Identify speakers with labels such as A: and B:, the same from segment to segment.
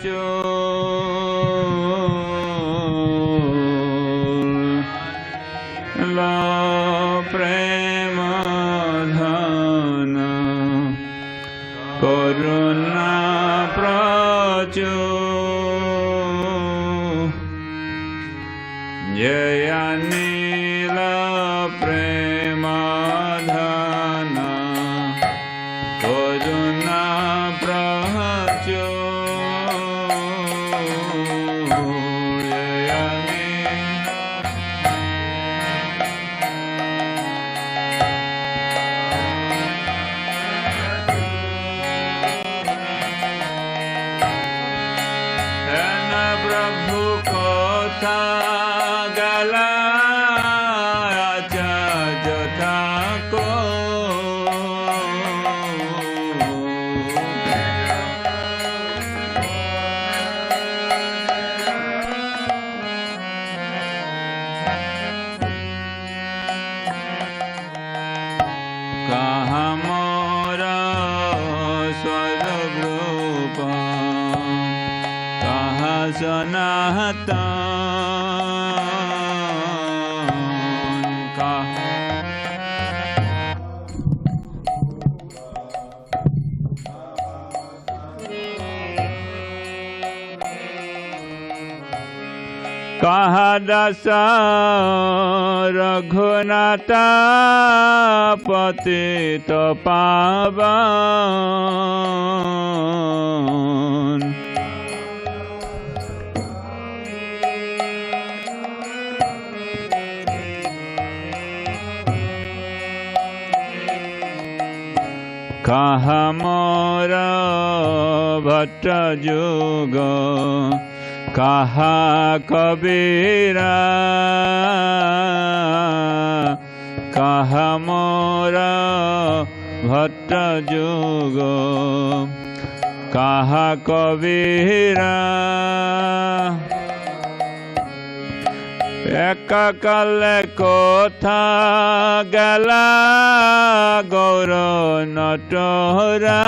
A: প্রচুর প্রেম ধন করুণা প্রচুর জয় নীল প্রেম ধন করুণা প্রচুর प्रभु कोथा गला जोथा को कहा मोरा स्वरूप रूप सनातन का कहा दशा रघुनाथा पतित पावन कहा मोर भट्ट जुग कहा कबीरा कहा मोर भट्ट जुग कहा कबीरा एक कल कोथा गला गौर नटोरा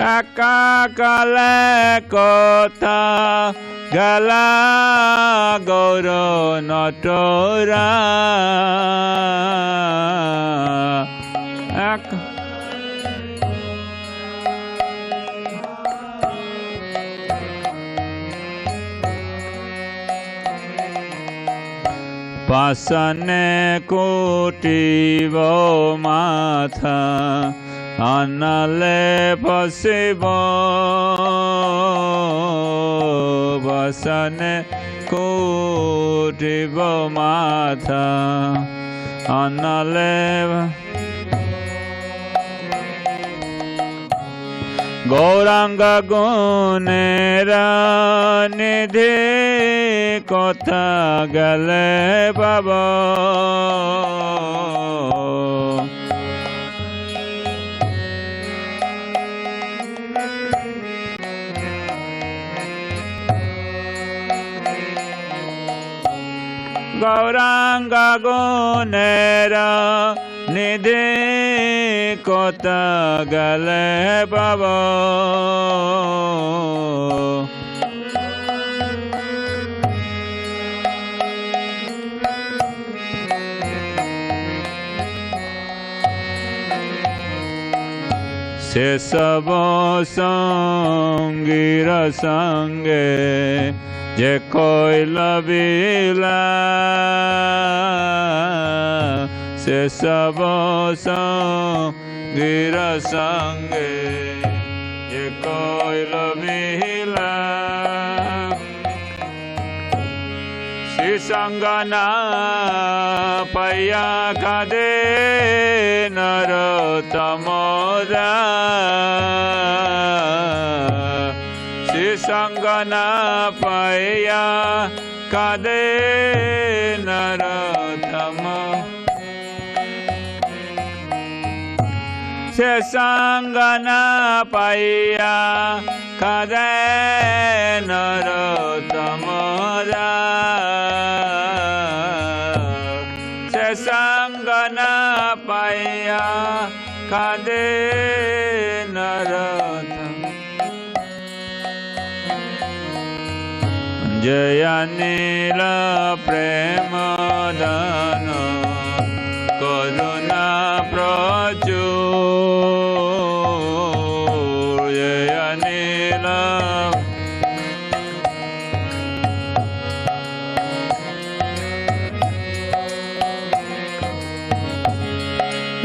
A: एक कल कोथा गला गौर नटोरा पासने कोटिव माथा अनले पशिब बसने कोटिव माथा अनले गौरांग गुणेर निधि कथा गले पाब गौरांग गुणेर निधि कथा गले पाब से सब संगीर संगे जे कोइल बिला से सब संगीर संगे जे कोइल बिला श्री संगना पैया कदे नरोत्तमोदा संगना पैया कदे नरोत्तम से संगना पैया kade narotamara se sangana paya kade narotam jaya nila premadana karuna prachur jaya nila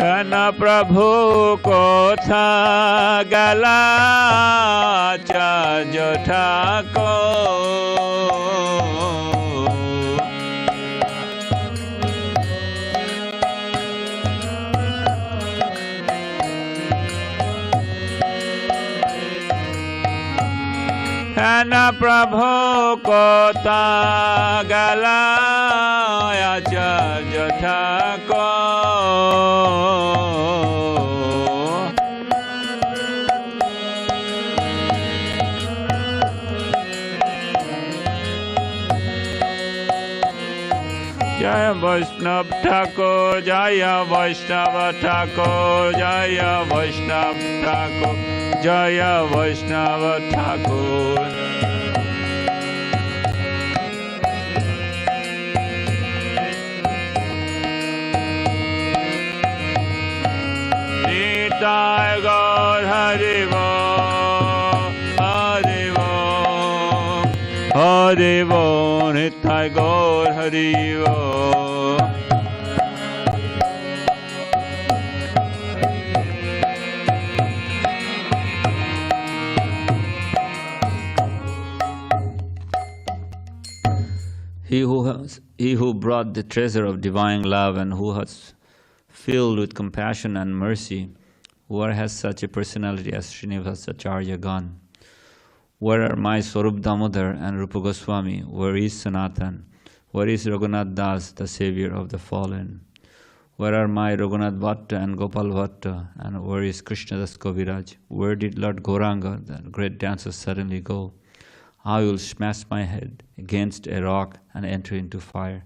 A: Jana Prabhu kotha gala Acharya Thakur Jana Prabhu kotha gala Acharya Thakur Jaya Vaishnav Thakur, Jaya Vaishnava Thakur, Jaya Vaishnav Thakur, Jaya Vaishnava Thakur. Nitai Gaur Hari Bol, Hari Bol, Hari Bol, Nitai Gaur Hari Bol. He who brought the treasure of divine love and who has filled with compassion and mercy, who has such a personality as Srinivasacharya gone. Where are my Swarup Damodar and Rupa Goswami? Where is Sanatan? Where is Raghunath Das, the savior of the fallen? Where are my Raghunath Bhatta and Gopal Bhatta? And where is Krishna Das Kaviraj? Where did Lord Gauranga, the great dancer, suddenly go? I will smash my head against a rock and enter into fire.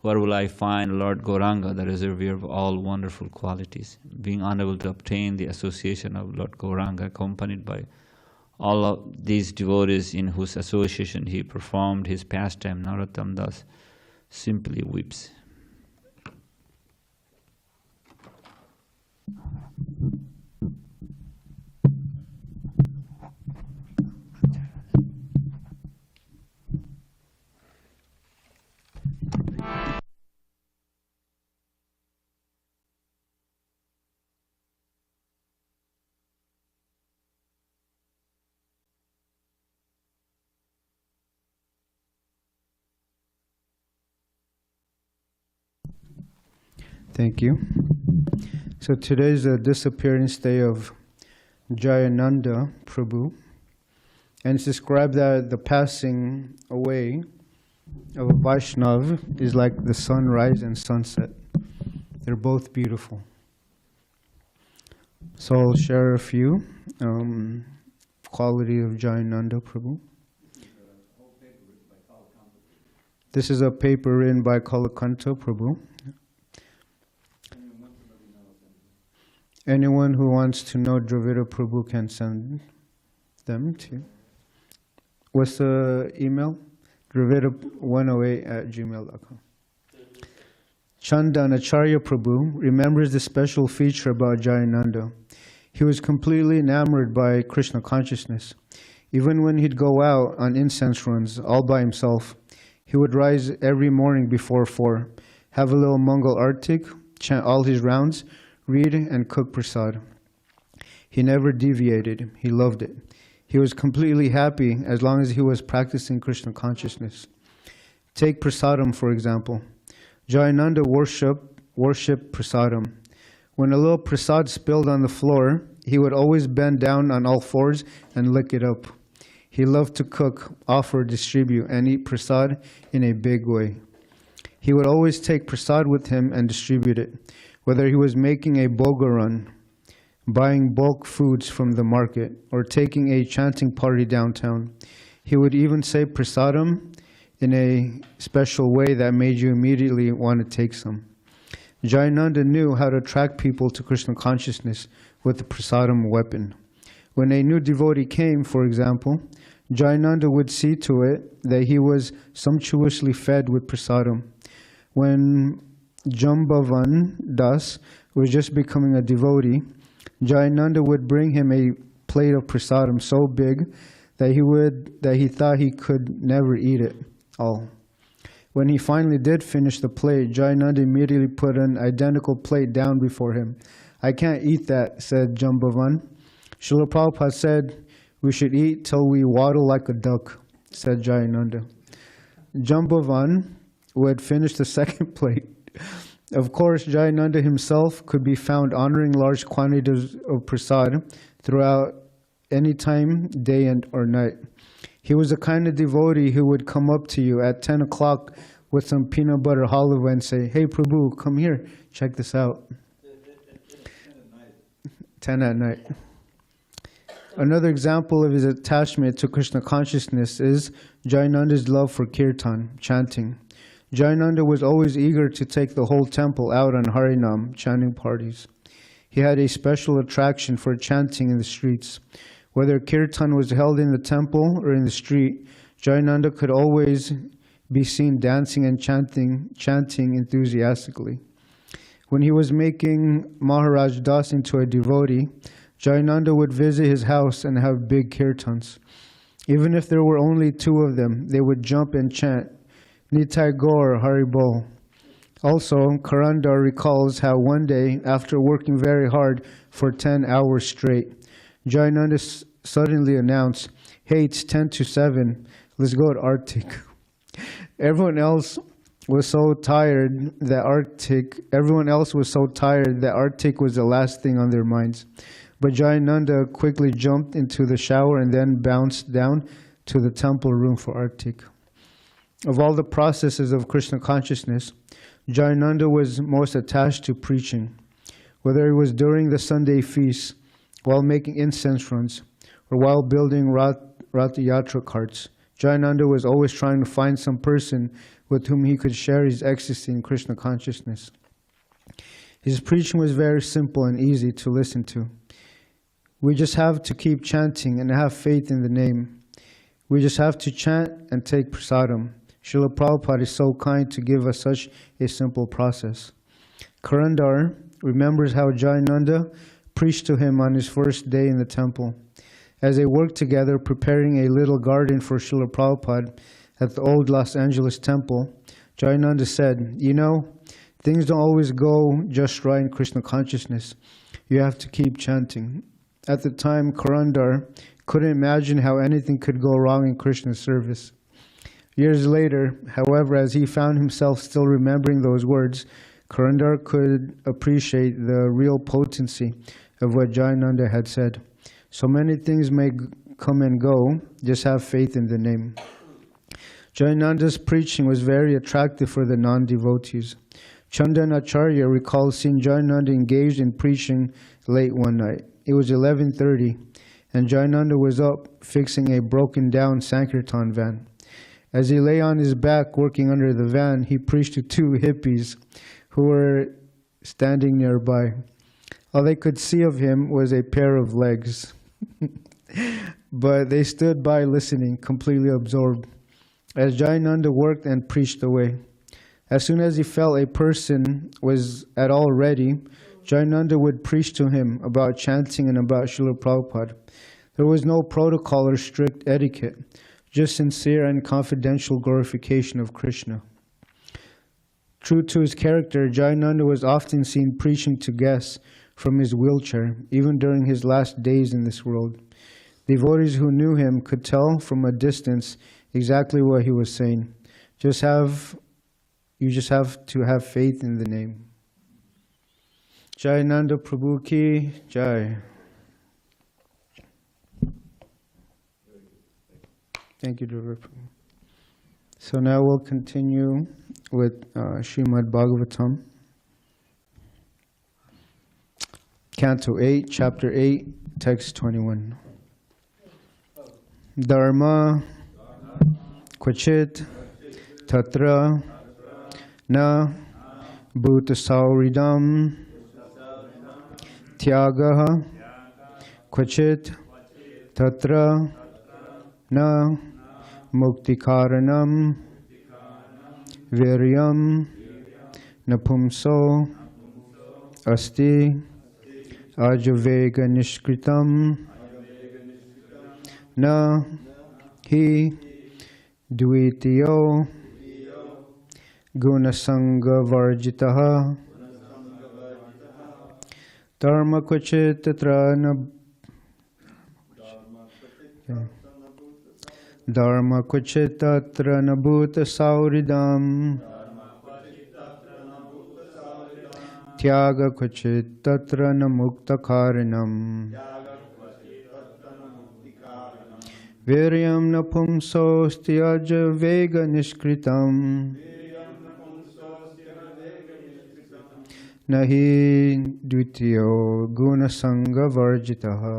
A: Where will I find Lord Gauranga, the reservoir of all wonderful qualities? Being unable to obtain the association of Lord Gauranga, accompanied by all of these devotees in whose association he performed his pastime, Narottam Das simply weeps.
B: Thank you. So today is the disappearance day of Jayananda Prabhu, and it's described that the passing away of a Vaishnav is like the sunrise and sunset. They're both beautiful. So I'll share a few quality of Jayananda Prabhu. This is a paper written by Kalakanta Prabhu. Anyone who wants to know Dravida Prabhu can send them to. What's the email? Dravida108@gmail.com. Chandan Acharya Prabhu remembers the special feature about Jayananda. He was completely enamored by Krishna consciousness. Even when he'd go out on incense runs all by himself, he would rise every morning before 4, have a little Mangal Artik, chant all his rounds, read and cook prasad. He never deviated. He loved it. He was completely happy as long as he was practicing Krishna consciousness. Take prasadam, for example. Jayananda worshipped prasadam. When a little prasad spilled on the floor, he would always bend down on all fours and lick it up. He loved to cook, offer, distribute, and eat prasad in a big way. He would always take prasad with him and distribute it, whether he was making a boga run, buying bulk foods from the market, or taking a chanting party downtown. He would even say prasadam in a special way that made you immediately want to take some. Jayananda knew how to attract people to Krishna consciousness with the prasadam weapon. When a new devotee came, for example, Jayananda would see to it that he was sumptuously fed with prasadam. When Jambavan Das was just becoming a devotee, Jayananda would bring him a plate of prasadam so big that he thought he could never eat it all. When he finally did finish the plate, Jayananda immediately put an identical plate down before him. "I can't eat that," said Jambavan. Srila Prabhupada said, "We should eat till we waddle like a duck," said Jayananda. Jambavan would finish the second plate. Of course, Jayananda himself could be found honoring large quantities of prasad throughout any time, day or night. He was the kind of devotee who would come up to you at 10 o'clock with some peanut butter halwa and say, "Hey Prabhu, come here, check this out." 10 at night. Another example of his attachment to Krishna consciousness is Jayananda's love for kirtan, chanting. Jayananda was always eager to take the whole temple out on Harinam, chanting parties. He had a special attraction for chanting in the streets. Whether kirtan was held in the temple or in the street, Jayananda could always be seen dancing and chanting enthusiastically. When he was making Maharaj Das into a devotee, Jayananda would visit his house and have big kirtans. Even if there were only 2 of them, they would jump and chant, "Nitai Gaur Haribol." Also, Karandar recalls how one day, after working very hard for 10 hours straight, Jayananda suddenly announced, "Hey, it's 10 to 7, let's go to Arctic." Everyone else was so tired that Arctic was the last thing on their minds. But Jayananda quickly jumped into the shower and then bounced down to the temple room for Arctic. Of all the processes of Krishna consciousness, Jayananda was most attached to preaching. Whether it was during the Sunday feasts, while making incense runs, or while building Rath Yatra carts, Jayananda was always trying to find some person with whom he could share his ecstasy in Krishna consciousness. His preaching was very simple and easy to listen to. We just have to keep chanting and have faith in the name. We just have to chant and take prasadam. Srila Prabhupada is so kind to give us such a simple process. Karandar remembers how Jayananda preached to him on his first day in the temple. As they worked together preparing a little garden for Srila Prabhupada at the old Los Angeles temple, Jayananda said, "You know, things don't always go just right in Krishna consciousness. You have to keep chanting." At the time, Karandar couldn't imagine how anything could go wrong in Krishna's service. Years later, however, as he found himself still remembering those words, Karandar could appreciate the real potency of what Jayananda had said. So many things may come and go, just have faith in the name. Jayananda's preaching was very attractive for the non-devotees. Chandan Acharya recalls seeing Jayananda engaged in preaching late one night. It was 11:30, and Jayananda was up fixing a broken down Sankirtan van. As he lay on his back working under the van, he preached to 2 hippies who were standing nearby. All they could see of him was a pair of legs. But they stood by listening, completely absorbed, as Jayananda worked and preached away. As soon as he felt a person was at all ready, Jayananda would preach to him about chanting and about Srila Prabhupada. There was no protocol or strict etiquette, just sincere and confidential glorification of Krishna. True to his character, Jayananda was often seen preaching to guests from his wheelchair, even during his last days in this world. Devotees who knew him could tell from a distance exactly what he was saying. You just have to have faith in the name. Jayananda Prabhu ki Jai. Thank you, Durga Prabhu. So now we'll continue with Srimad Bhagavatam. Canto 8, Chapter 8, Text 21. Dharma kvachit tatra na bhutasauridam tyagaha kvachit tatra na muktikaranam viryam napumso asti ajavega nishkritam na hi dvitiyo gunasanga varjitaha dharma kvachit tatra na dharma kvachit tatra na bhuta sauridam tyaga kvachit tatra na mukta karinam viryam napumsostiaja vega nishkritam nahi dvitiyo gunasanga varjitaha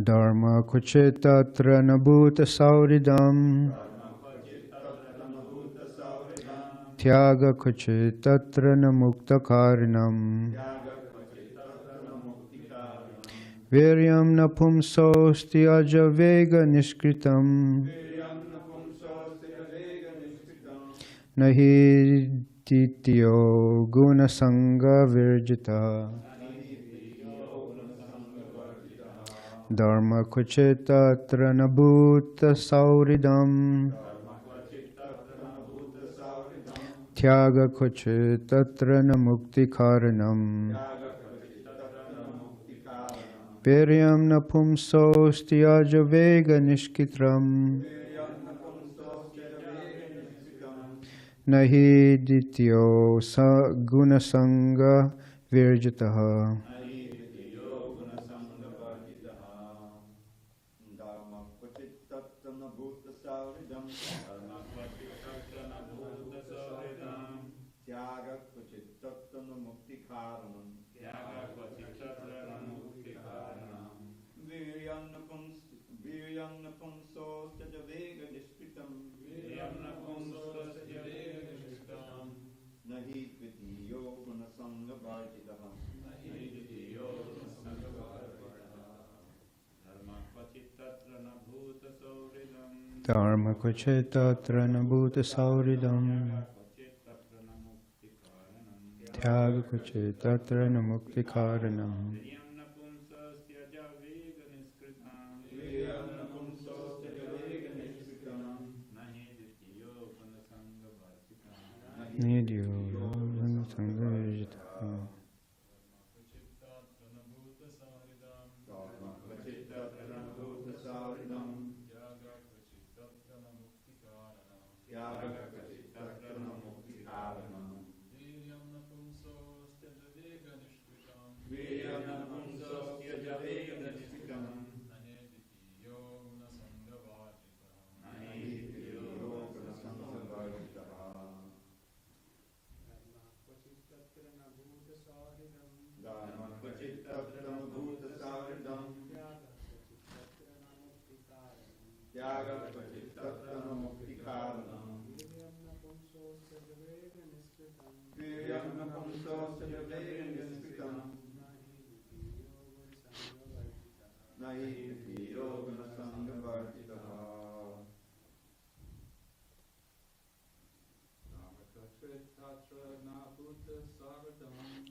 B: dharma kvachit tatra na bhuta sauridam tyaga kvachit tatra na mukta karinam viryam napumsostiaja vega nishkritam nahi titiyo gunasanga virjita dharma kvachit tatra na bhuta sauridam tyaga kvachit tatra na mukti karanam viryam napumsostiaja vega nishkitram nahi dityo gunasanga virjitaha dharma kvachit tatra na bhuta sauridam tyaga kvachit tatra na mukti karanam nidyo gunasanga virjitaha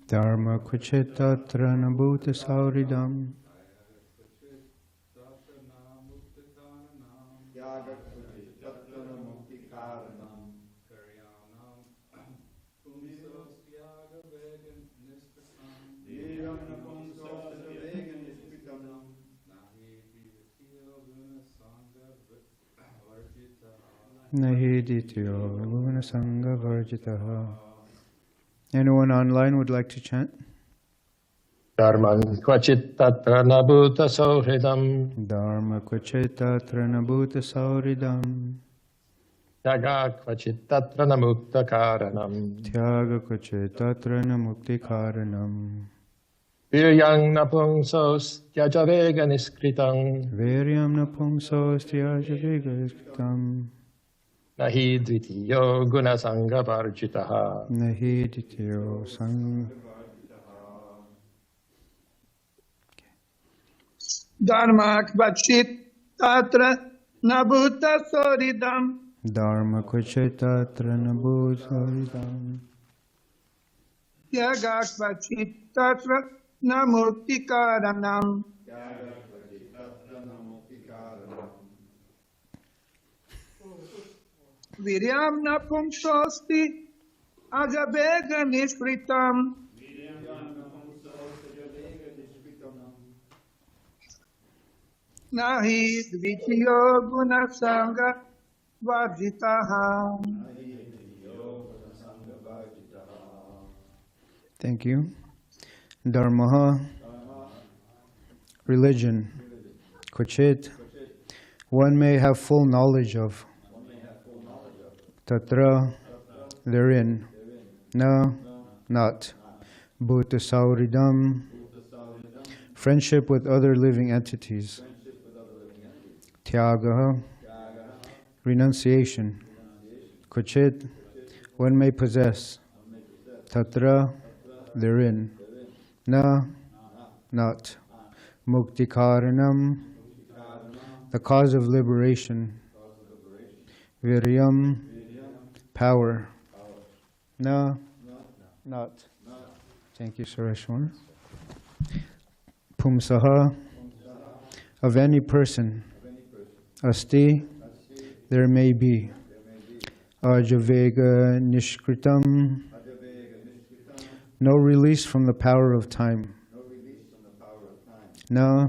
B: dharma kvachit tatra na bhuta sauridam nahi dityo gunasanga varjitaha. Anyone online would like to chant?
C: Dharma kvachit tatra na bhuta sauhridam
B: Dharma kvachit tatra na bhuta sauridam
C: Tyaga kvachit tatra na mukta karanam.
B: Tyaga kvachit tatra na mukti karanam.
C: Viryang napungsos tyajavega niskritang.
B: Viryam napumsos tyajavega niskritam.
C: Nahi dvitiyo gunasanga parjitaha.
B: Nahi dityo sang.
D: Dharma kvachit tatra nabhuta soridam.
B: Dharma kvachit tatra nabhusaridam.
D: Tyaga kvachit tatra namukti karanam. Viryam napumsosti ajabega niskritam. Nahi dvitiyo gunasanga varjitaha.
B: Thank you. Dharma, religion. Kvachit, one may have full knowledge of. Tatra, therein. Na, not. Bhuta sauridam, friendship with other living entities. Tyagaha, renunciation. Kvachit, one may possess. Tatra, therein. Na, not. Muktikaranam, the cause of liberation. Viryam, power. Na, not. Thank you, Sareshwar. Pumsaha, of any person. Asti, there may be. Ajavega nishkritam, no release from the power of time. Na,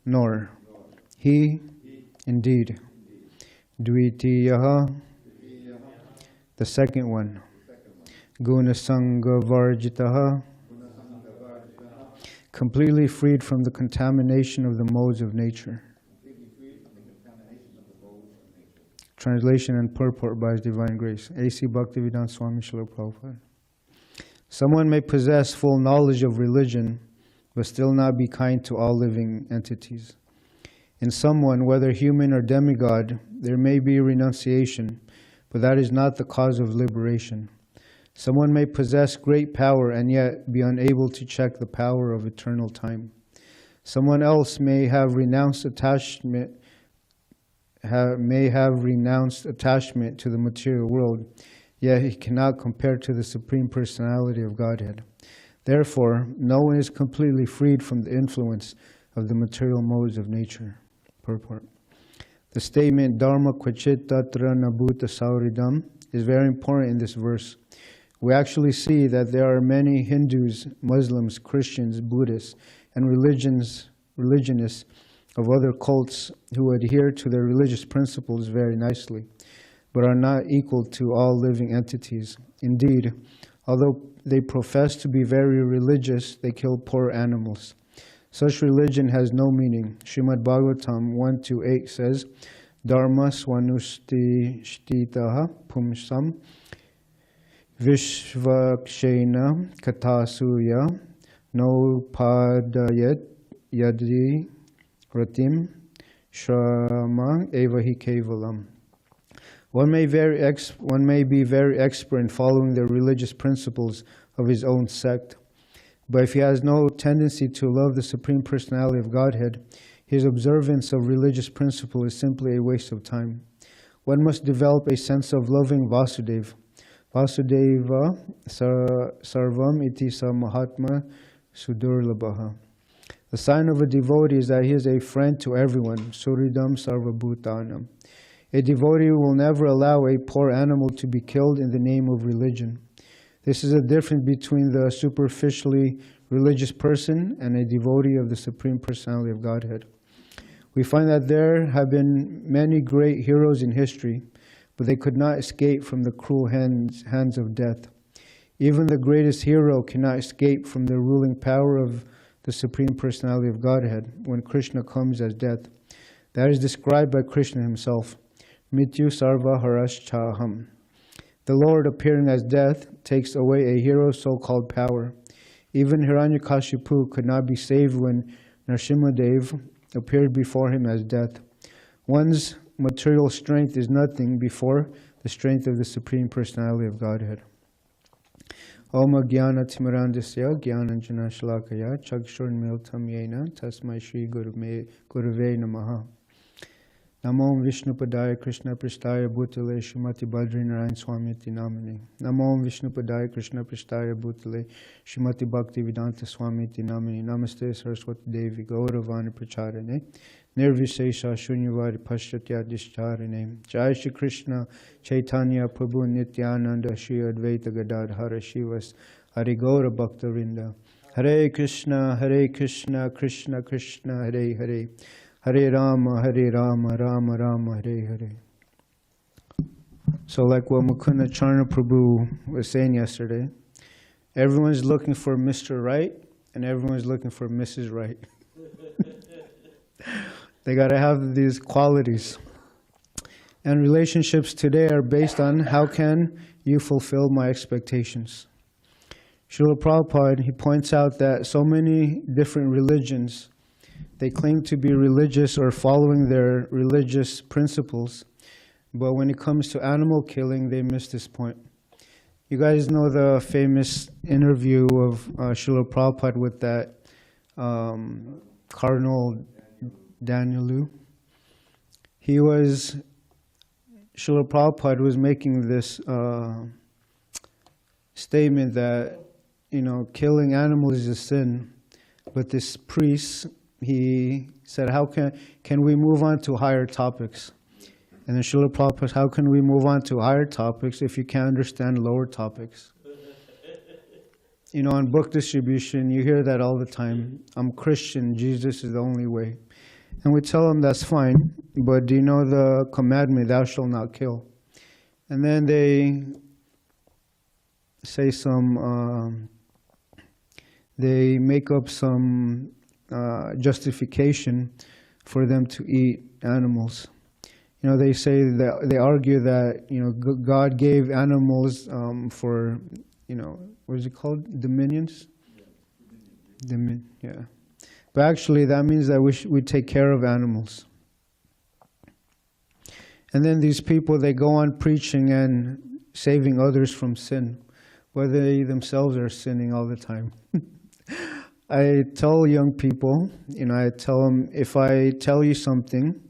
B: nor. He, indeed. Dvitiyaha, the second one. Gunasanga varjitaha, completely freed from the contamination of the modes of nature. Translation and purport by His Divine Grace. A.C. Bhaktivedanta Swami Srila Prabhupada. Someone may possess full knowledge of religion, but still not be kind to all living entities. In someone, whether human or demigod, there may be renunciation, but that is not the cause of liberation. Someone may possess great power and yet be unable to check the power of eternal time. Someone else may have renounced attachment to the material world, yet he cannot compare to the Supreme Personality of Godhead. Therefore, no one is completely freed from the influence of the material modes of nature. Purport. The statement Dharma kvachit tatra nabhuta sauridam is very important in this verse. We actually see that there are many Hindus, Muslims, Christians, Buddhists, and religionists of other cults who adhere to their religious principles very nicely, but are not equal to all living entities. Indeed, although they profess to be very religious, they kill poor animals. Such religion has no meaning. Srimad Bhagavatam 1-8 says, Dharma swanusti shtitaha pumsam vishvakshena katasuya no padayat yadri ratim shrama evahi kevalam. One may be very expert in following the religious principles of his own sect, but if he has no tendency to love the Supreme Personality of Godhead, his observance of religious principle is simply a waste of time. One must develop a sense of loving Vasudeva. Vasudeva sarvam iti sa mahatma sudurlabhaha. The sign of a devotee is that he is a friend to everyone, suridam sarvabhutanam. A devotee will never allow a poor animal to be killed in the name of religion. This is a difference between the superficially religious person and a devotee of the Supreme Personality of Godhead. We find that there have been many great heroes in history, but they could not escape from the cruel hands of death. Even the greatest hero cannot escape from the ruling power of the Supreme Personality of Godhead when Krishna comes as death. That is described by Krishna himself. Mityu sarva haraschaham. The Lord, appearing as death, takes away a hero's so-called power. Even Hiranyakashipu could not be saved when Nrsimhadev appeared before him as death. One's material strength is nothing before the strength of the Supreme Personality of Godhead. Om Jnana Timirandasya Jnananjana Shalakaya Chakshurnmiltam Yena Tasmai Shri Gurave Namaha. Namo Vishnupadaya Krishna Pristaya Bhutale Srimati Bhadri Narayan Swami Namani. Namo Vishnupadaya Krishna Pristaya Bhutale Srimati Bhakti Vedanta Swami Namani. Namaste Saraswati Devi Gauravani Pracharane Nirvishesha Shunyavad Paschatya Dishcharane. Jai Shri Krishna Chaitanya Prabhu Nityananda Shri Advaita Gadadhara Shivas Hari Gaura Bhaktavinda. Hare Krishna Krishna Krishna Hare Hare Hare Rama, Rama Rama, Hare Hare. So like what Mukunda Charna Prabhu was saying yesterday, everyone's looking for Mr. Right and everyone's looking for Mrs. Right. They got to have these qualities. And relationships today are based on how can you fulfill my expectations. Srila Prabhupada, he points out that so many different religions, they claim to be religious or following their religious principles, but when it comes to animal killing, they miss this point. You guys know the famous interview of Srila Prabhupada with that Cardinal Danielu. Srila Prabhupada was making this statement that, killing animals is a sin, but this priest, he said, how can we move on to higher topics? And then Srila Prabhupada, how can we move on to higher topics if you can't understand lower topics? On book distribution, you hear that all the time. I'm Christian, Jesus is the only way. And we tell them that's fine, but do you know the commandment, thou shalt not kill? And then they say they make up some justification for them to eat animals. They say that they argue that God gave animals for what is it called? Dominions. Yeah. But actually, that means that we take care of animals. And then these people, they go on preaching and saving others from sin, whether they themselves are sinning all the time. I tell young people, I tell them, if I tell you something,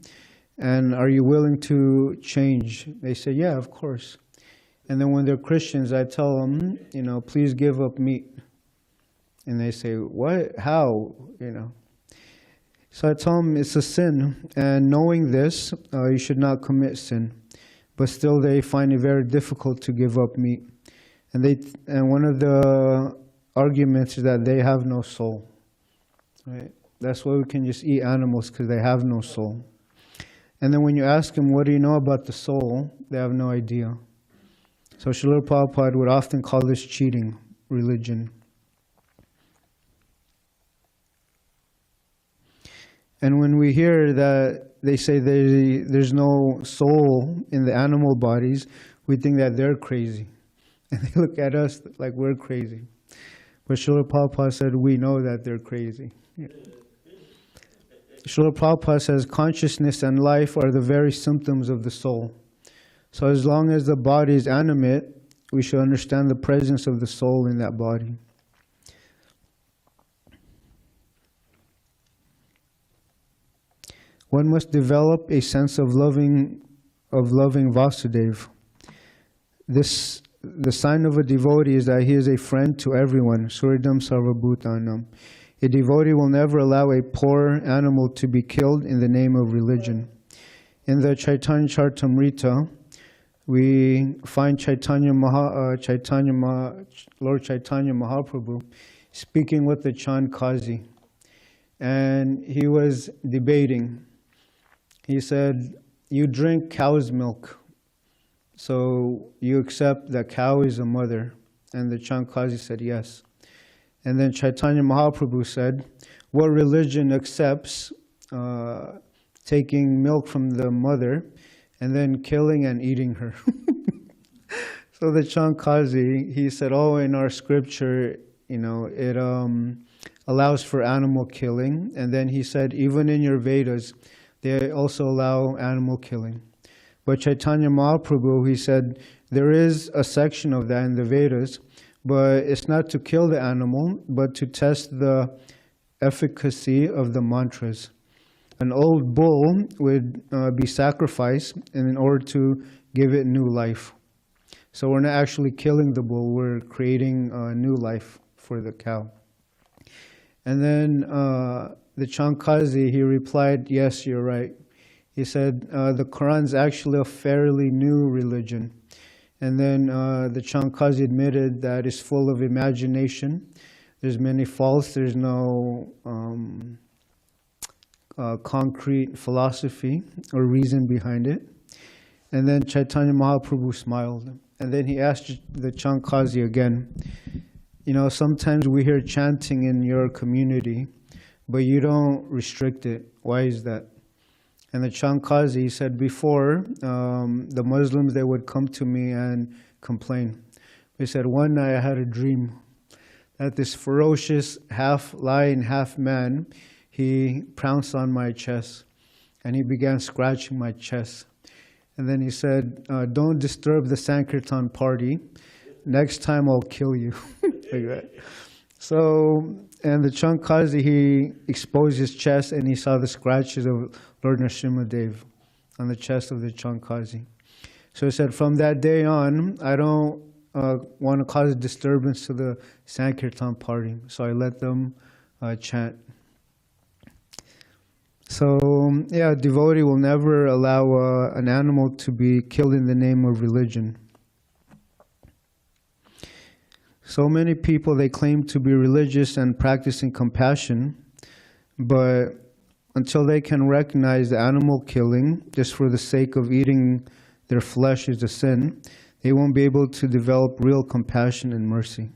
B: and are you willing to change? They say, yeah, of course. And then when they're Christians, I tell them, please give up meat. And they say, what? How? So I tell them it's a sin, and knowing this, you should not commit sin. But still, they find it very difficult to give up meat. And one of the arguments is that they have no soul. Right? That's why we can just eat animals, because they have no soul. And then when you ask them, what do you know about the soul? They have no idea. So Srila Prabhupada would often call this cheating religion. And when we hear that they say there's no soul in the animal bodies, we think that they're crazy. And they look at us like we're crazy. But Srila Prabhupada said, we know that they're crazy. Yeah. Srila Prabhupada says, consciousness and life are the very symptoms of the soul. So as long as the body is animate, we should understand the presence of the soul in that body. One must develop a sense of loving Vasudeva. The sign of a devotee is that he is a friend to everyone. Suridam sarvabhutanam. A devotee will never allow a poor animal to be killed in the name of religion. In the Chaitanya Charitamrita, we find Lord Chaitanya Mahaprabhu speaking with the Chand Kazi. And he was debating. He said, you drink cow's milk, so you accept that cow is a mother. And the Chand Kazi said, yes. And then Chaitanya Mahaprabhu said, what religion accepts taking milk from the mother and then killing and eating her. So the Chankazi, he said, oh, in our scripture, it allows for animal killing. And then he said, even in your Vedas, they also allow animal killing. But Chaitanya Mahaprabhu, he said, there is a section of that in the Vedas, but it's not to kill the animal, but to test the efficacy of the mantras. An old bull would be sacrificed in order to give it new life. So we're not actually killing the bull, we're creating a new life for the cow. And then the Chankazi, he replied, yes, you're right. He said, the Quran is actually a fairly new religion. And then the Chankazi admitted that it's full of imagination. There's many faults. There's no concrete philosophy or reason behind it. And then Chaitanya Mahaprabhu smiled. And then he asked the Chankazi again, sometimes we hear chanting in your community, but you don't restrict it. Why is that? And the Chankazi said, before, the Muslims, they would come to me and complain. He said, one night I had a dream that this ferocious half lion, half man, he pounced on my chest and he began scratching my chest. And then he said, don't disturb the Sankirtan party. Next time I'll kill you. Like that. So, and the Chankazi, he exposed his chest and he saw the scratches of Lord Nrsimhadev on the chest of the Chankazi. So he said, from that day on, I don't want to cause a disturbance to the Sankirtan party. So I let them chant. So, yeah, a devotee will never allow an animal to be killed in the name of religion. So many people, they claim to be religious and practicing compassion, but until they can recognize the animal killing just for the sake of eating their flesh is a sin, they won't be able to develop real compassion and mercy.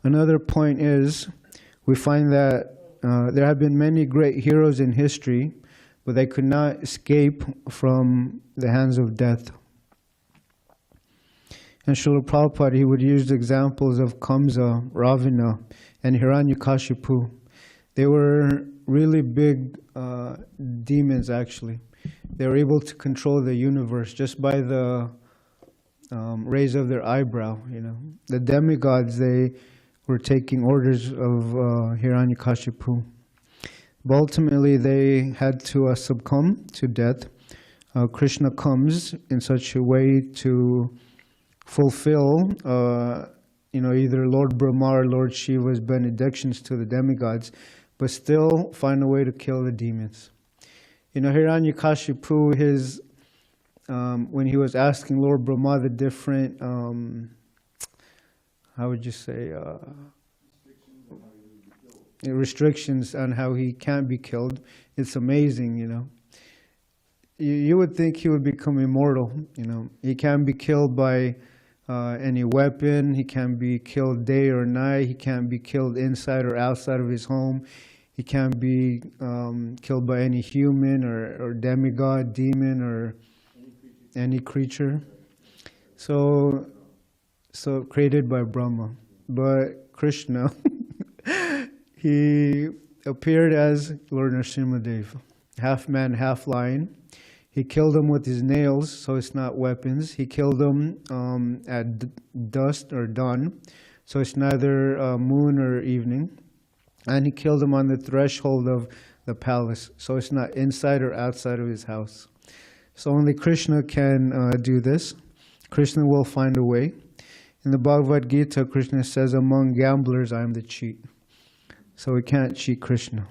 B: Another point is, we find that there have been many great heroes in history, but they could not escape from the hands of death. And Srila Prabhupada, he would use examples of Kamsa, Ravana, and Hiranyakashipu. They were really big demons, actually. They were able to control the universe just by the raise of their eyebrow. The demigods, they were taking orders of Hiranyakashipu. But ultimately, they had to succumb to death. Krishna comes in such a way to fulfill, either Lord Brahma or Lord Shiva's benedictions to the demigods, but still find a way to kill the demons. Hiranyakashipu, when he was asking Lord Brahma the different, restrictions on how he can't be killed, it's amazing, You would think he would become immortal, He can't be killed by any weapon, he can't be killed day or night, he can't be killed inside or outside of his home, he can't be killed by any human or demigod, demon, or any creature. So created by Brahma. But Krishna, he appeared as Lord Nrsimhadev, half man, half lion. He killed them with his nails, so it's not weapons. He killed them at dusk or dawn, so it's neither moon or evening. And he killed them on the threshold of the palace, so it's not inside or outside of his house. So only Krishna can do this. Krishna will find a way. In the Bhagavad Gita, Krishna says, among gamblers, I am the cheat. So we can't cheat Krishna.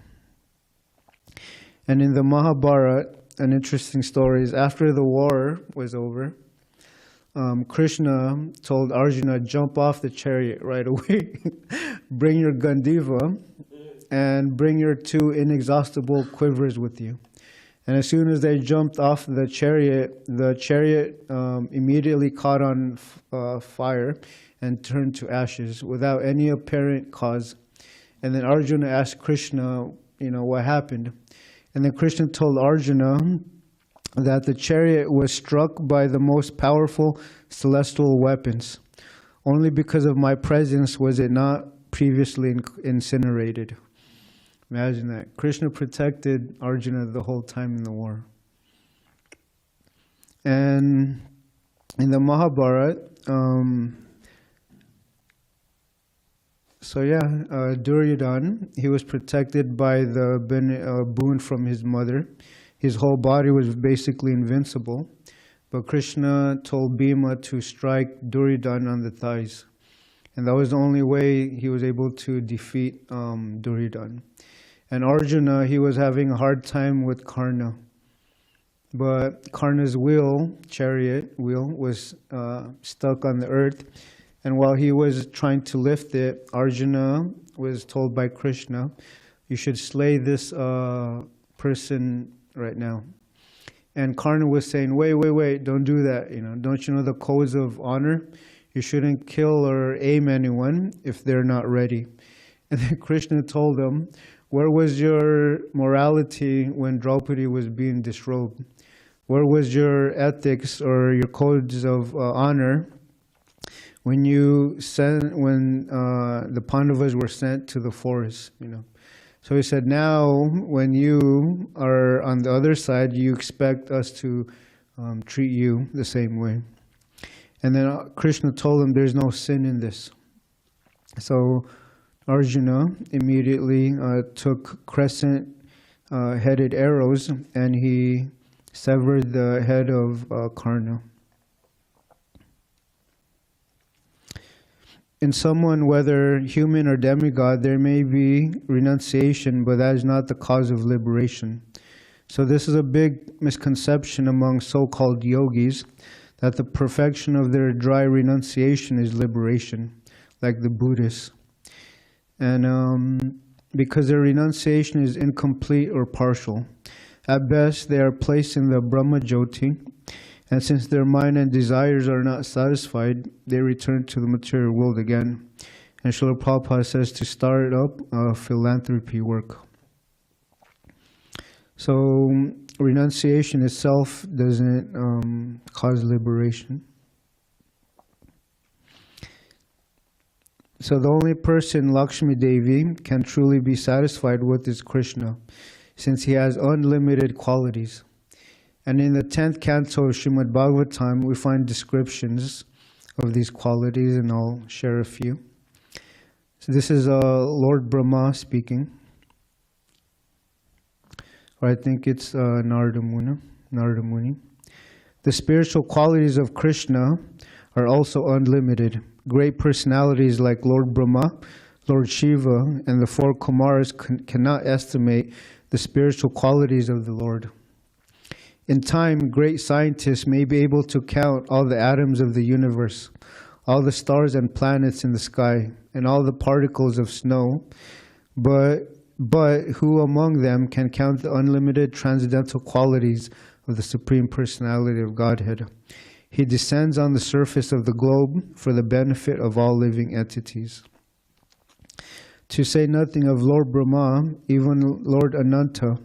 B: And in the Mahabharata, an interesting story is after the war was over, Krishna told Arjuna, jump off the chariot right away. Bring your Gandiva and bring your 2 inexhaustible quivers with you. And as soon as they jumped off the chariot immediately caught on fire and turned to ashes without any apparent cause. And then Arjuna asked Krishna, what happened? And then Krishna told Arjuna that the chariot was struck by the most powerful celestial weapons. Only because of my presence was it not previously incinerated. Imagine that. Krishna protected Arjuna the whole time in the war. And in the Mahabharata, Duryodhana, he was protected by the boon from his mother. His whole body was basically invincible. But Krishna told Bhima to strike Duryodhana on the thighs. And that was the only way he was able to defeat Duryodhana. And Arjuna, he was having a hard time with Karna. But Karna's chariot wheel, was stuck on the earth. And while he was trying to lift it, Arjuna was told by Krishna, you should slay this person right now. And Karna was saying, wait, don't do that. Don't you know the codes of honor? You shouldn't kill or aim anyone if they're not ready. And then Krishna told him, where was your morality when Draupadi was being disrobed? Where was your ethics or your codes of honor when the Pandavas were sent to the forest? So he said, now when you are on the other side, you expect us to treat you the same way. And then Krishna told him there's no sin in this. So Arjuna immediately took crescent-headed arrows and he severed the head of Karna. In someone, whether human or demigod, there may be renunciation, but that is not the cause of liberation. So this is a big misconception among so-called yogis, that the perfection of their dry renunciation is liberation, like the Buddhists. And because their renunciation is incomplete or partial. At best, they are placed in the Brahma Jyoti, and since their mind and desires are not satisfied, they return to the material world again. And Srila Prabhupada says to start up philanthropy work. So renunciation itself doesn't cause liberation. So the only person Lakshmi Devi can truly be satisfied with is Krishna, since he has unlimited qualities. And in the 10th canto of Srimad Bhagavatam, we find descriptions of these qualities, and I'll share a few. So this is Lord Brahma speaking. Or I think it's Narada Muni. The spiritual qualities of Krishna are also unlimited. Great personalities like Lord Brahma, Lord Shiva, and the four Kumaras cannot estimate the spiritual qualities of the Lord. In time, great scientists may be able to count all the atoms of the universe, all the stars and planets in the sky, and all the particles of snow, but who among them can count the unlimited transcendental qualities of the Supreme Personality of Godhead? He descends on the surface of the globe for the benefit of all living entities. To say nothing of Lord Brahma, even Lord Ananta,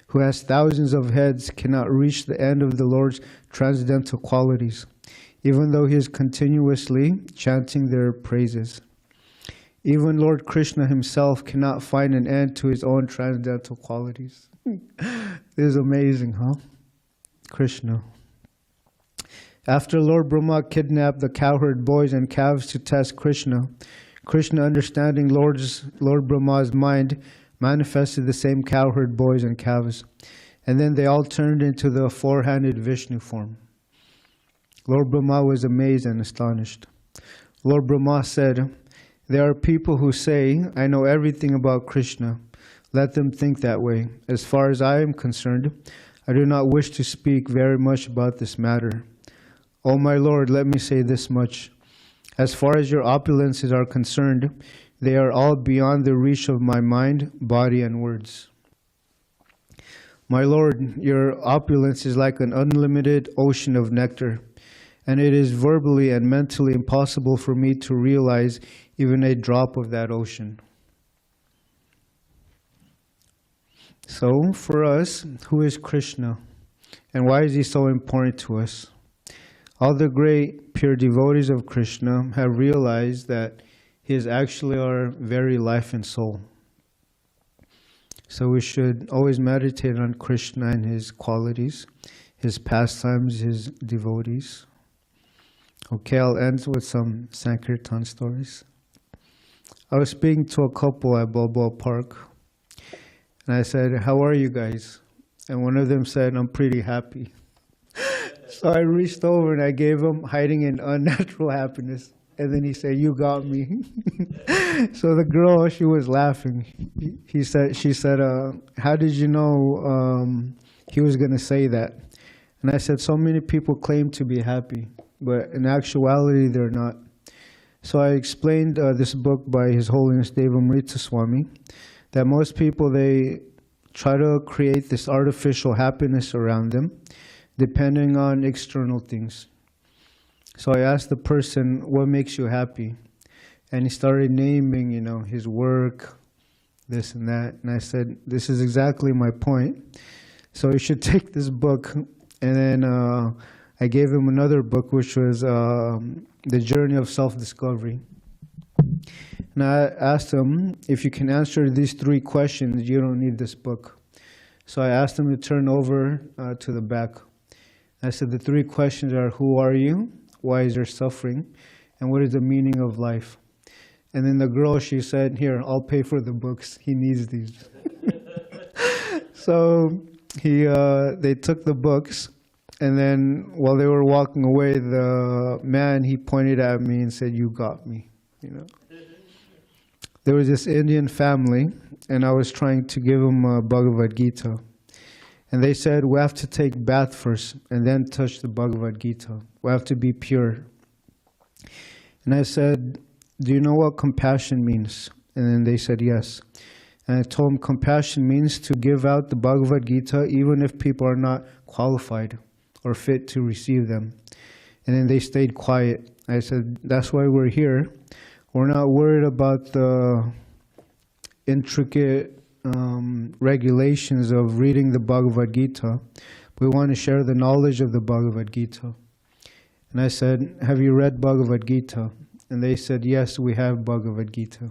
B: who has thousands of heads, cannot reach the end of the Lord's transcendental qualities, even though he is continuously chanting their praises. Even Lord Krishna himself cannot find an end to his own transcendental qualities. This is amazing, huh? Krishna. After Lord Brahma kidnapped the cowherd boys and calves to test Krishna, Krishna, understanding Lord Brahma's mind, manifested the same cowherd boys and calves, and then they all turned into the four-handed Vishnu form. Lord Brahma was amazed and astonished. Lord Brahma said, there are people who say, I know everything about Krishna. Let them think that way. As far as I am concerned, I do not wish to speak very much about this matter. O my Lord, let me say this much. As far as your opulences are concerned, they are all beyond the reach of my mind, body, and words. My Lord, your opulence is like an unlimited ocean of nectar, and it is verbally and mentally impossible for me to realize even a drop of that ocean. So, for us, who is Krishna? And why is he so important to us? All the great pure devotees of Krishna have realized that he is actually our very life and soul. So we should always meditate on Krishna and his qualities, his pastimes, his devotees. Okay, I'll end with some Sankirtan stories. I was speaking to a couple at Balboa Park, and I said, "How are you guys?" And one of them said, "I'm pretty happy." So I reached over and I gave him hiding in unnatural happiness. And then he said, "You got me." So the girl, she was laughing. She said, "How did you know he was going to say that?" And I said, "So many people claim to be happy, but in actuality, they're not." So I explained this book by His Holiness Devamrita Swami, that most people, they try to create this artificial happiness around them, depending on external things. So I asked the person, "What makes you happy?" And he started naming, his work, this and that. And I said, "This is exactly my point. So you should take this book." And then I gave him another book, which was The Journey of Self-Discovery. And I asked him, if you can answer these 3 questions, you don't need this book. So I asked him to turn over to the back. I said, the 3 questions are, who are you? Why is there suffering? And what is the meaning of life? And then the girl, she said, "Here, I'll pay for the books. He needs these." So they took the books. And then while they were walking away, the man, he pointed at me and said, "You got me." There was this Indian family, and I was trying to give them a Bhagavad Gita. And they said, "We have to take bath first and then touch the Bhagavad Gita. We have to be pure." And I said, "Do you know what compassion means?" And then they said, "Yes." And I told them compassion means to give out the Bhagavad Gita even if people are not qualified or fit to receive them. And then they stayed quiet. I said, that's why we're here. We're not worried about the intricate regulations of reading the Bhagavad Gita. We want to share the knowledge of the Bhagavad Gita. And I said, "Have you read Bhagavad Gita?" And they said, "Yes, we have Bhagavad Gita."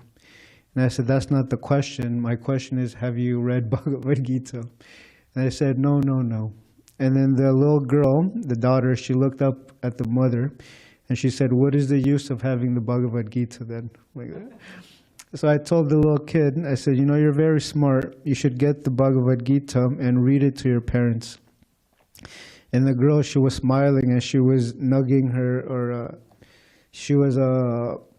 B: And I said, "That's not the question. My question is, have you read Bhagavad Gita?" And I said, "No, no, no." And then the little girl, the daughter, she looked up at the mother and she said, "What is the use of having the Bhagavad Gita then?" Like that. So I told the little kid, I said, "You're very smart. You should get the Bhagavad Gita and read it to your parents." And the girl, she was smiling and she was nugging her, or she was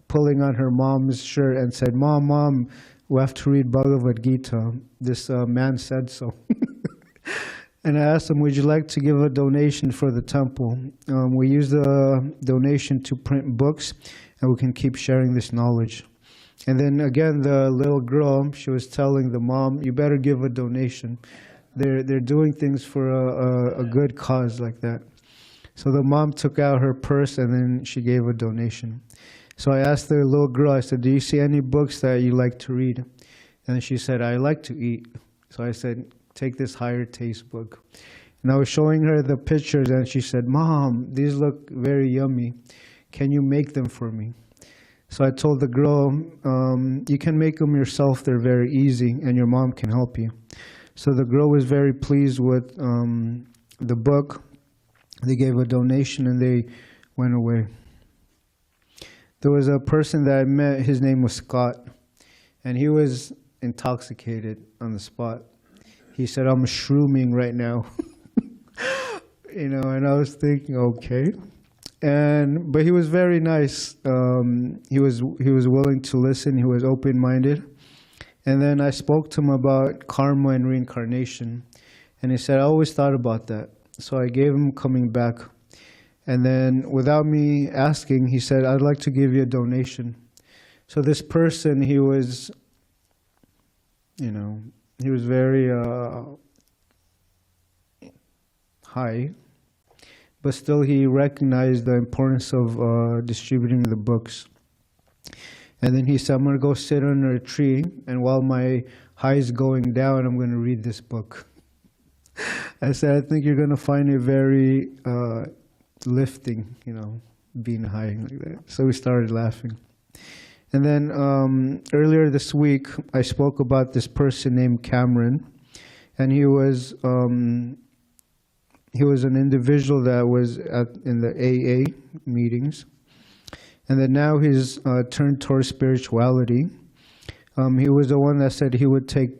B: pulling on her mom's shirt and said, Mom, we have to read Bhagavad Gita. This man said so." And I asked him, "Would you like to give a donation for the temple? We use the donation to print books, and we can keep sharing this knowledge." And then again, the little girl, she was telling the mom, "You better give a donation. They're doing things for a good cause like that." So the mom took out her purse and then she gave a donation. So I asked the little girl, I said, "Do you see any books that you like to read?" And she said, "I like to eat." So I said, "Take this Higher Taste book." And I was showing her the pictures and she said, "Mom, these look very yummy. Can you make them for me?" So I told the girl, "You can make them yourself. They're very easy and your mom can help you." So the girl was very pleased with the book. They gave a donation and they went away. There was a person that I met, his name was Scott, and he was intoxicated on the spot. He said, "I'm shrooming right now." And I was thinking, okay. But he was very nice. He was willing to listen. He was open-minded. And then I spoke to him about karma and reincarnation. And he said, "I always thought about that." So I gave him coming back. And then without me asking, he said, "I'd like to give you a donation." So this person, he was, he was very high, but still he recognized the importance of distributing the books. And then he said, "I'm going to go sit under a tree, and while my high is going down, I'm going to read this book." I said, I think you're going to find it very lifting, being high like that. So we started laughing. And then earlier this week, I spoke about this person named Cameron, and he was an individual that was in the AA meetings, and then now he's turned towards spirituality. He was the one that said he would take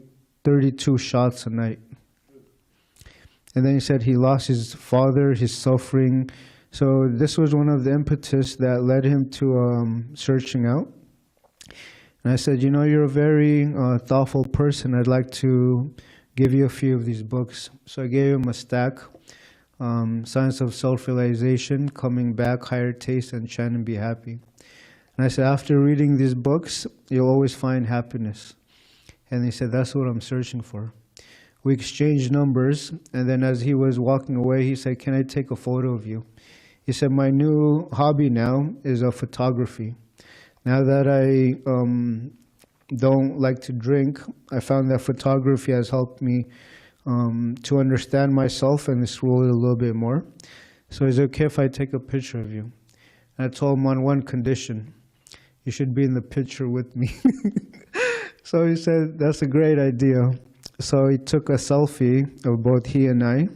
B: 32 shots a night. And then he said he lost his father, his suffering. So this was one of the impetus that led him to searching out. And I said, you're a very thoughtful person. I'd like to give you a few of these books. So I gave him a stack. Science of Self-Realization, Coming Back, Higher Taste, and Chant and Be Happy. And I said, after reading these books, you'll always find happiness. And he said, that's what I'm searching for. We exchanged numbers, and then as he was walking away, he said, can I take a photo of you? He said, my new hobby now is photography. Now that I don't like to drink, I found that photography has helped me to understand myself and this role a little bit more. So is it okay if I take a picture of you? And I told him on one condition: you should be in the picture with me. So he said, that's a great idea. So he took a selfie of both he and I.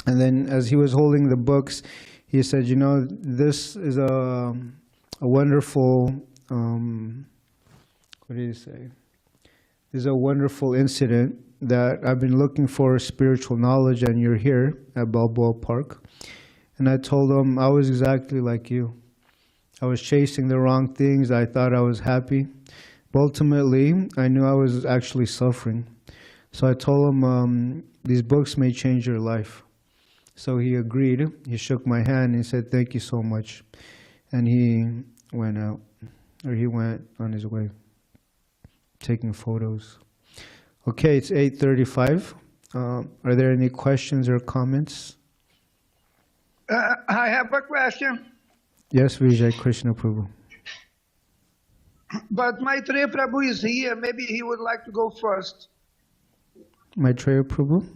B: And then as he was holding the books, he said, this is a wonderful, what did he say? This is a wonderful incident that I've been looking for spiritual knowledge, and you're here at Balboa Park. And I told him I was exactly like you. I was chasing the wrong things. I thought I was happy. But ultimately, I knew I was actually suffering. So I told him, these books may change your life. So he agreed. He shook my hand and he said, thank you so much. And he went out, or he went on his way, taking photos. Okay, it's 8:35. Are there any questions or comments?
D: I have a question,
B: Yes, Vijay Krishna Prabhu.
D: but Maitreya Prabhu is here. Maybe he would like to go first.
B: Maitreya Prabhu?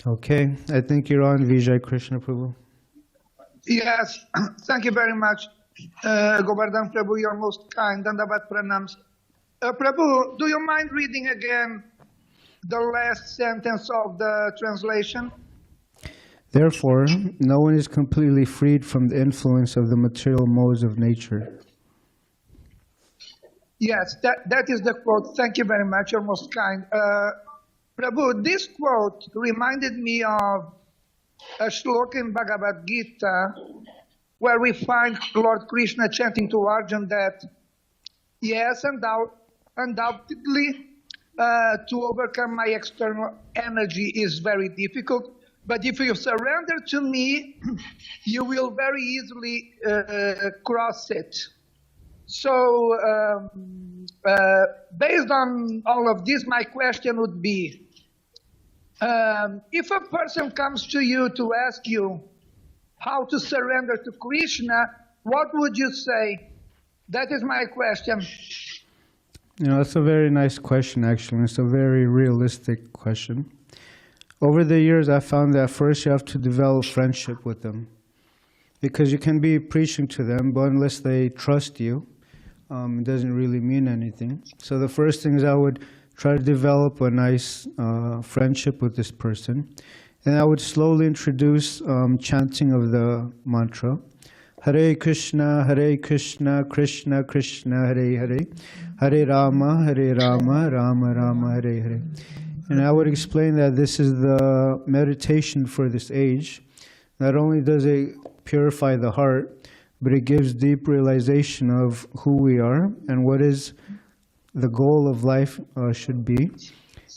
B: Okay, I think you're on, Vijay Krishna Prabhu.
D: Yes, thank you very much. Govardhan Prabhu, you're most kind. Dandavat pranams. Prabhu, do you mind reading again the last sentence of the translation?
B: Therefore, no one is completely freed from the influence of the material modes of nature.
D: Yes, that is the quote. Thank you very much. You're most kind. Prabhu, this quote reminded me of a shloka in Bhagavad Gita where we find Lord Krishna chanting to Arjuna that, yes, undoubtedly, to overcome my external energy is very difficult, but if you surrender to me, you will very easily cross it. So, based on all of this, my question would be, if a person comes to you to ask you how to surrender to Krishna, what would you say? That is my question.
B: That's a very nice question, actually. It's a very realistic question. Over the years, I found that first you have to develop friendship with them, because you can be preaching to them, but unless they trust you, it doesn't really mean anything. So the first thing is I would try to develop a nice friendship with this person. And I would slowly introduce chanting of the mantra. Hare Krishna, Krishna Krishna, Hare Hare. Hare Rama, Rama Rama, Hare Hare. And I would explain that this is the meditation for this age. Not only does it purify the heart, but it gives deep realization of who we are and what is the goal of life should be.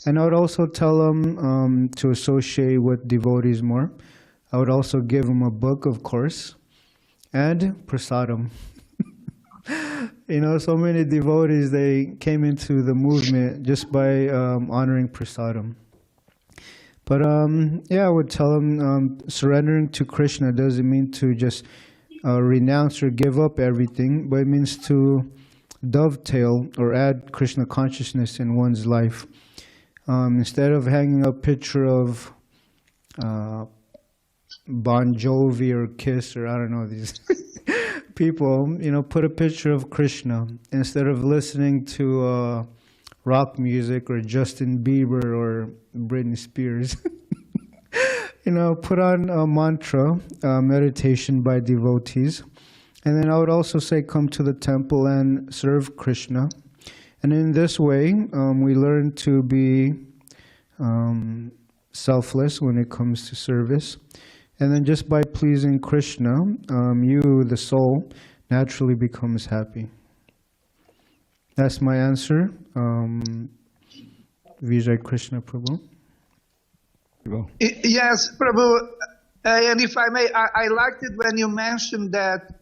B: And I would also tell them to associate with devotees more. I would also give them a book, of course, and prasadam. So many devotees, they came into the movement just by honoring prasadam. But I would tell them surrendering to Krishna doesn't mean to just renounce or give up everything, but it means to dovetail or add Krishna consciousness in one's life. Instead of hanging a picture of Bon Jovi or Kiss or I don't know these people, put a picture of Krishna. Instead of listening to rock music or Justin Bieber or Britney Spears, put on a mantra, meditation by devotees. And then I would also say come to the temple and serve Krishna. And in this way, we learn to be selfless when it comes to service. And then just by pleasing Krishna, you, the soul, naturally becomes happy. That's my answer. Vijay Krishna Prabhu.
D: Yes, Prabhu. And if I may, I liked it when you mentioned that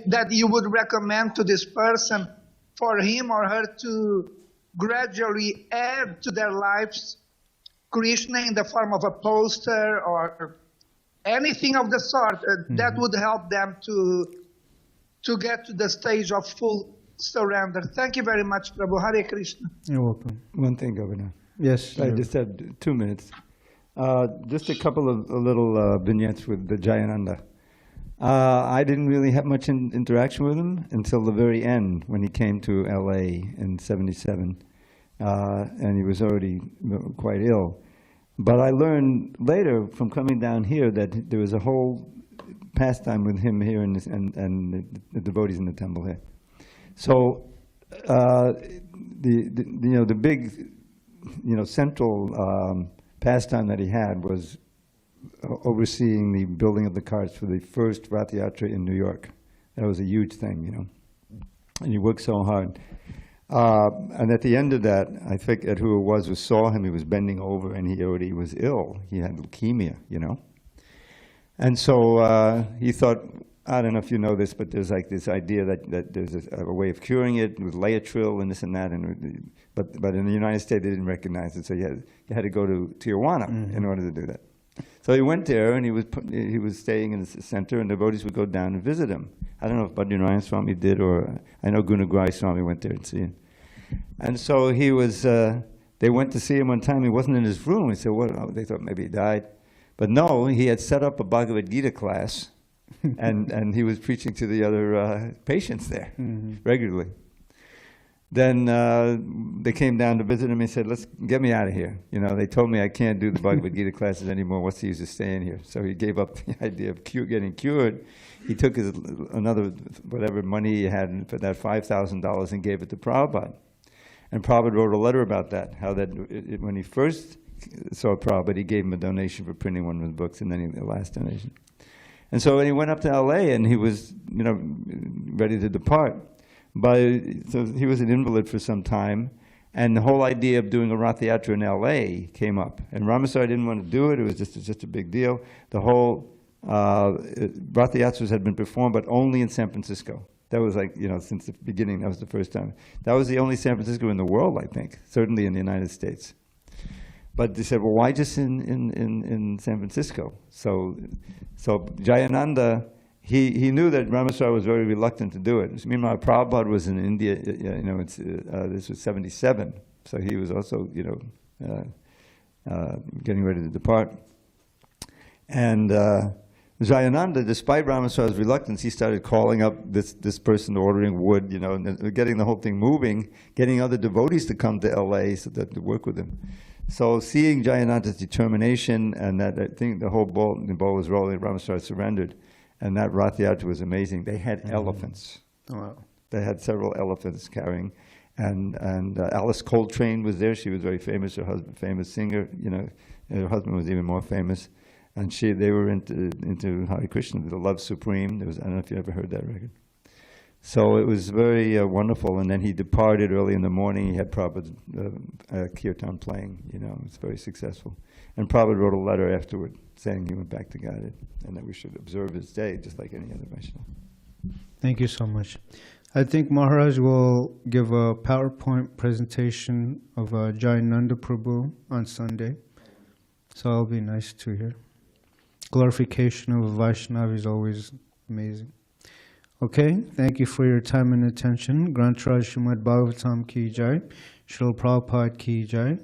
D: that you would recommend to this person for him or her to gradually add to their lives Krishna in the form of a poster or anything of the sort that would help them to get to the stage of full surrender. Thank you very much, Prabhu. Hare Krishna.
B: You're welcome.
E: One thing, Governor.
B: Yes.
E: I just have 2 minutes. Just a couple of little vignettes with the Jayananda. I didn't really have much interaction with him until the very end when he came to LA in '77. And he was already quite ill. But I learned later from coming down here that there was a whole pastime with him here and the devotees in the temple here. So the big central pastime that he had was overseeing the building of the carts for the first Rath Yatra in New York. That was a huge thing, and he worked so hard. And at the end of that, I forget who it was who saw him. He was bending over, and he already was ill. He had leukemia, And so he thought, I don't know if you know this, but there's like this idea that there's a way of curing it with Laetrile and this and that. But in the United States, they didn't recognize it, so you had to go to Tijuana in order to do that. So he went there, and he was staying in the center, and devotees would go down and visit him. I don't know if Bhadrinarayan Swami did, or I know Gunagrai Swami went there and see him. And so he was. They went to see him one time. He wasn't in his room. He said, "What?" Oh, they thought maybe he died, but no, he had set up a Bhagavad Gita class, and he was preaching to the other patients there regularly. Then they came down to visit him and said, "Let's get me out of here. They told me I can't do the Bhagavad Gita classes anymore. What's the use of staying here?" So he gave up the idea of getting cured. He took another whatever money he had for that $5,000 and gave it to Prabhupada. And Prabhupada wrote a letter about that, how that when he first saw Prabhupada, he gave him a donation for printing one of his books, and then the last donation. And so when he went up to LA, and he was ready to depart. So he was an invalid for some time, and the whole idea of doing a Rath Yatra in LA came up. And Ramaswami didn't want to do it. It was just a big deal. The whole Rath Yatras had been performed, but only in San Francisco. That was since the beginning, that was the first time. That was the only San Francisco in the world, I think, certainly in the United States. But they said, well, why just in San Francisco? So Jayananda, he knew that Ramaswami was very reluctant to do it. Meanwhile, Prabhupada was in India, this was '77, so he was also, getting ready to depart. And Jayananda, despite Ramaswami's reluctance, he started calling up this person, ordering wood, and getting the whole thing moving, getting other devotees to come to LA so that to work with him. So seeing Jayananda's determination and that I think the ball was rolling, Ramaswami surrendered. And that Rath Yatra was amazing. They had elephants.
B: Wow.
E: They had several elephants carrying. And Alice Coltrane was there. She was very famous. Her husband, famous singer. Her husband was even more famous. And they were into Hare Krishna, the Love Supreme. I don't know if you ever heard that record. So it was very wonderful. And then he departed early in the morning. He had Prabhupada's kirtan playing. It was very successful. And Prabhupada wrote a letter afterward saying he went back to Godhead and that we should observe his day just like any other Vaishnava.
B: Thank you so much. I think Maharaj will give a PowerPoint presentation of Jayananda Prabhu on Sunday. So it'll be nice to hear. Glorification of Vaishnava is always Amazing. Okay, thank you for your time and attention. Granth Raj Srimad Bhagavatam ki jai. Srila Prabhupada ki jai.